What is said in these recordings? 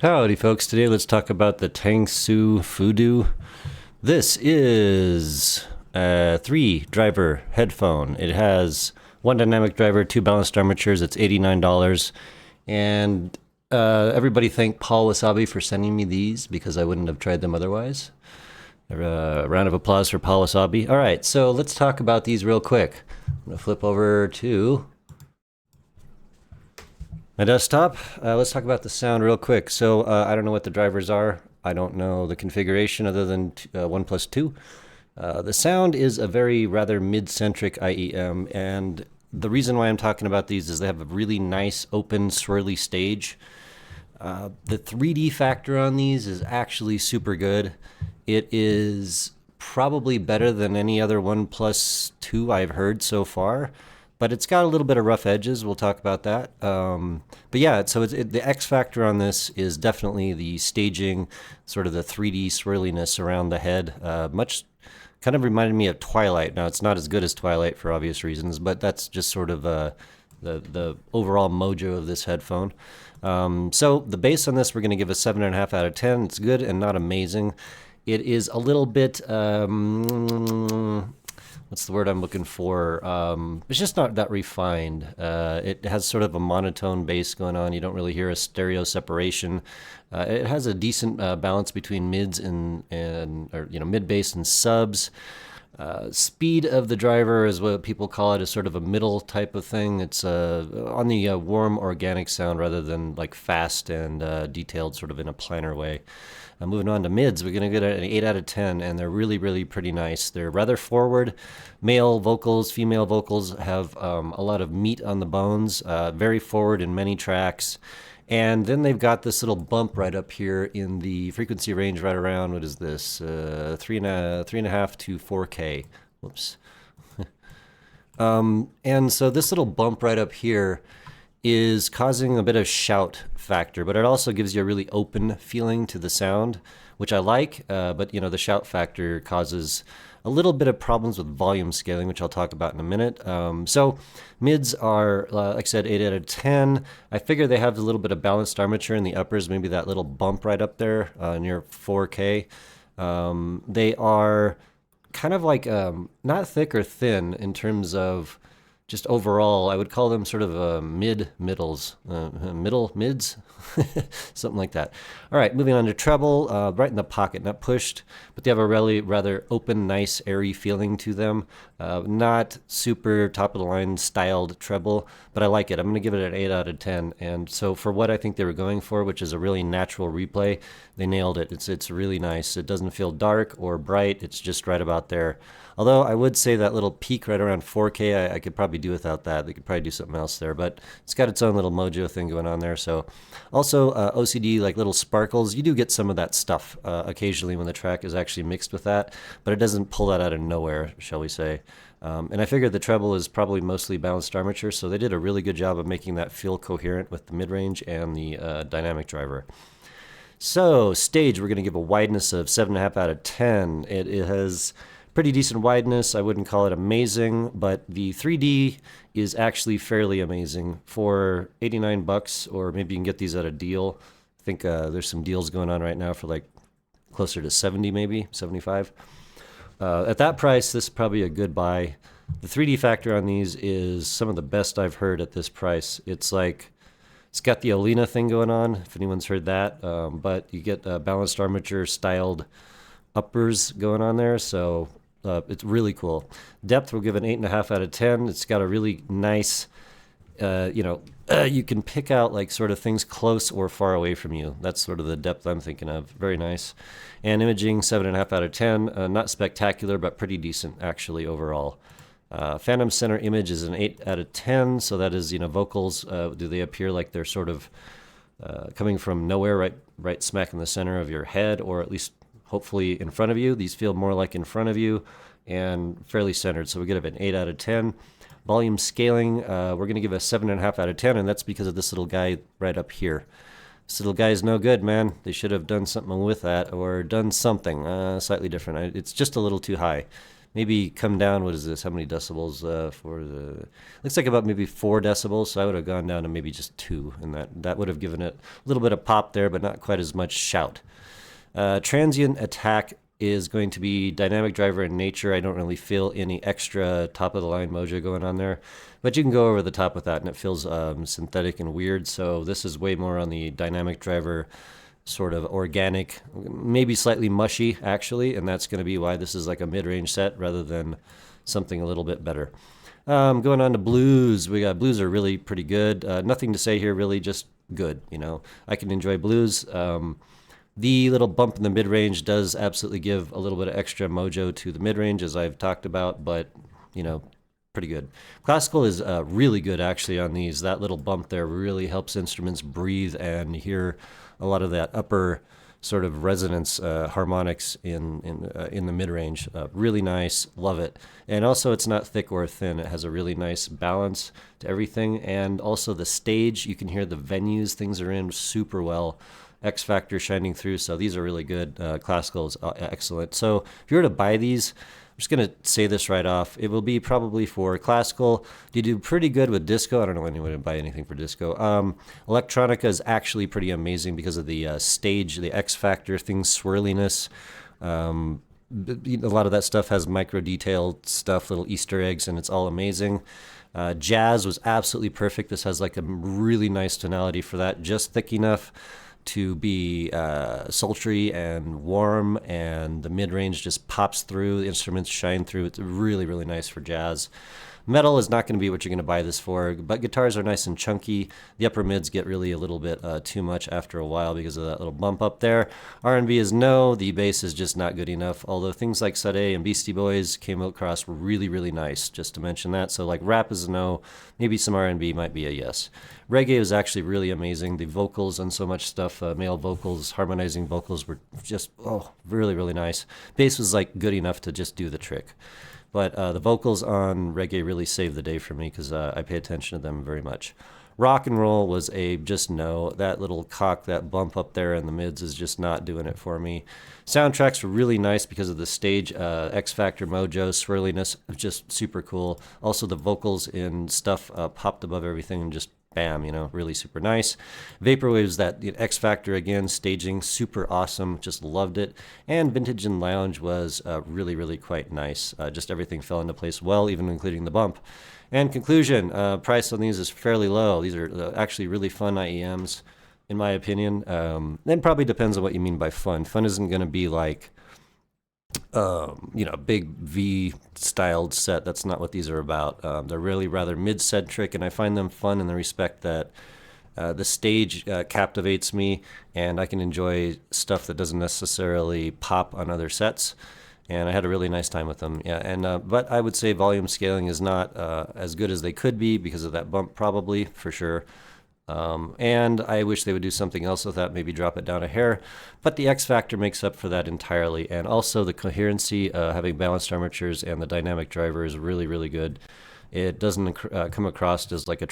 Howdy folks, today let's talk about the Tangzu FuDu. This is a 3-driver headphone. It has 1 dynamic driver, 2 balanced armatures. It's $89. And everybody thank Paul Wasabi for sending me these because I wouldn't have tried them otherwise. A round of applause for Paul Wasabi. All right, so let's talk about these real quick. I'm going to flip over to my desktop. Let's talk about the sound real quick. So I don't know what the drivers are. I don't know the configuration other than 1+2. The sound is a rather mid-centric IEM, and the reason why I'm talking about these is they have a really nice open swirly stage. The 3D factor on these is actually super good. It is probably better than any other 1+2 I've heard so far. But it's got a little bit of rough edges. We'll talk about that. But yeah, so the X factor on this is definitely the staging, sort of the 3D swirliness around the head. Much kind of reminded me of Twilight. Now, it's not as good as Twilight for obvious reasons, but that's just sort of the overall mojo of this headphone. So the bass on this, we're going to give a 7.5 out of 10. It's good and not amazing. It is a little bit... what's the word I'm looking for? It's just not that refined. It has sort of a monotone bass going on. You don't really hear a stereo separation. It has a decent balance between mids and mid bass and subs. Speed of the driver is what people call it, is sort of a middle type of thing. It's on the warm organic sound rather than like fast and detailed sort of in a planar way. Moving on to mids, we're going to get an 8 out of 10, and they're really, really pretty nice. They're rather forward. Male vocals, female vocals have a lot of meat on the bones, very forward in many tracks. And then they've got this little bump right up here in the frequency range right around, what is this, 3.5 to 4K. Whoops. And so this little bump right up here is causing a bit of shout factor, but it also gives you a really open feeling to the sound, which I like, but the shout factor causes a little bit of problems with volume scaling, which I'll talk about in a minute. So mids are, like I said, 8 out of 10. I figure they have a little bit of balanced armature in the uppers, maybe that little bump right up there near 4K. They are kind of like not thick or thin in terms of just overall. I would call them sort of middles, mids, something like that. All right, moving on to treble, right in the pocket, not pushed, but they have a really rather open, nice, airy feeling to them. Not super top of the line styled treble, but I like it. I'm going to give it an 8 out of 10. And so for what I think they were going for, which is a really natural replay, they nailed it. It's really nice. It doesn't feel dark or bright. It's just right about there. Although I would say that little peak right around 4K, I could probably do without that. They could probably do something else there, but it's got its own little mojo thing going on there. So also OCD, like little sparkles. You do get some of that stuff occasionally when the track is actually mixed with that, but it doesn't pull that out of nowhere, shall we say. And I figured the treble is probably mostly balanced armature, so they did a really good job of making that feel coherent with the mid-range and the dynamic driver. So stage, we're going to give a wideness of 7.5 out of 10. It has pretty decent wideness. I wouldn't call it amazing, but the 3D is actually fairly amazing. For 89 bucks, or maybe you can get these at a deal. I think there's some deals going on right now for like closer to 70, maybe 75. At that price, this is probably a good buy. The 3D factor on these is some of the best I've heard at this price. It's got the Alina thing going on, if anyone's heard that, but you get balanced armature styled uppers going on there, so it's really cool. Depth, we'll give an 8.5 out of 10. It's got a really nice, you can pick out like sort of things close or far away from you. That's sort of the depth I'm thinking of. Very nice. And imaging, 7.5 out of 10. Not spectacular, but pretty decent actually overall. Phantom center image is an 8 out of 10. So that is, vocals, do they appear like they're sort of coming from nowhere, right smack in the center of your head, or at least hopefully in front of you. These feel more like in front of you and fairly centered. So we give it an 8 out of 10. Volume scaling, we're going to give a 7.5 out of 10, and that's because of this little guy right up here. This little guy is no good, man. They should have done something with that, or done something slightly different. It's just a little too high. Maybe come down, what is this? How many decibels for the... Looks like about maybe 4 decibels, so I would have gone down to maybe just 2, and that would have given it a little bit of pop there, but not quite as much shout. Transient attack is going to be dynamic driver in nature. I don't really feel any extra top-of-the-line mojo going on there, but you can go over the top with that, and it feels synthetic and weird, so this is way more on the dynamic driver, sort of organic, maybe slightly mushy actually, and that's going to be why this is like a mid-range set rather than something a little bit better. Going on to blues, we got blues are really pretty good. Nothing to say here, really, just good. You know, I can enjoy blues. The little bump in the mid-range does absolutely give a little bit of extra mojo to the mid-range, as I've talked about, but you know, pretty good. Classical is really good actually on these. That little bump there really helps instruments breathe and hear a lot of that upper sort of resonance harmonics in the mid-range. Really nice, love it. And also it's not thick or thin. It has a really nice balance to everything. And also the stage, you can hear the venues things are in super well. X Factor shining through, so these are really good. Classical is excellent. So if you were to buy these, I'm just going to say this right off. It will be probably for classical. You do pretty good with disco. I don't know anyone would buy anything for disco. Electronica is actually pretty amazing because of the stage, the X Factor, things, swirliness. A lot of that stuff has micro detailed stuff, little Easter eggs, and it's all amazing. Jazz was absolutely perfect. This has like a really nice tonality for that, just thick enough to be sultry and warm, and the mid-range just pops through, the instruments shine through. It's really, really nice for jazz. Metal is not going to be what you're going to buy this for, but guitars are nice and chunky. The upper mids get really a little bit too much after a while because of that little bump up there. R&B is no, the bass is just not good enough, although things like Sade and Beastie Boys came across really, really nice, just to mention that. So like rap is a no, maybe some R&B might be a yes. Reggae was actually really amazing. The vocals and so much stuff, male vocals, harmonizing vocals were just, really, really nice. Bass was like good enough to just do the trick. But the vocals on reggae really saved the day for me because I pay attention to them very much. Rock and roll was a just no. That little cock, that bump up there in the mids is just not doing it for me. Soundtracks were really nice because of the stage, X Factor, mojo, swirliness, just super cool. Also the vocals in stuff popped above everything and just bam, you know, really super nice. Vaporwave's that X Factor again, staging, super awesome, just loved it. And Vintage and Lounge was really, really quite nice. Just everything fell into place well, even including the bump. And conclusion, price on these is fairly low. These are actually really fun IEMs, in my opinion. Then probably depends on what you mean by fun. Fun isn't going to be like, big V-styled set. That's not what these are about. They're really rather mid-centric, and I find them fun in the respect that the stage captivates me, and I can enjoy stuff that doesn't necessarily pop on other sets. And I had a really nice time with them. Yeah, and but I would say volume scaling is not as good as they could be because of that bump, probably, for sure. And I wish they would do something else with that, maybe drop it down a hair. But the X Factor makes up for that entirely. And also the coherency, having balanced armatures and the dynamic driver is really, really good. It doesn't come across as like a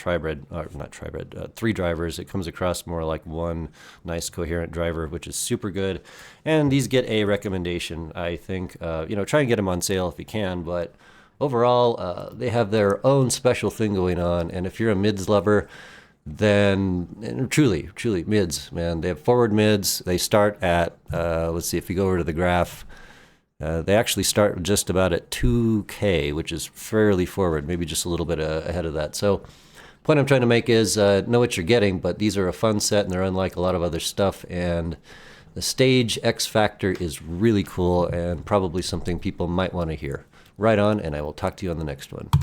three drivers. It comes across more like one nice coherent driver, which is super good. And these get a recommendation, I think. Try and get them on sale if you can, but overall, they have their own special thing going on. And if you're a mids lover, then truly mids, man. They have forward mids. They start at, let's see, if you go over to the graph, they actually start just about at 2K, which is fairly forward, maybe just a little bit ahead of that. So point I'm trying to make is know what you're getting, but these are a fun set and they're unlike a lot of other stuff. And the stage X Factor is really cool and probably something people might want to hear. Right on, and I will talk to you on the next one.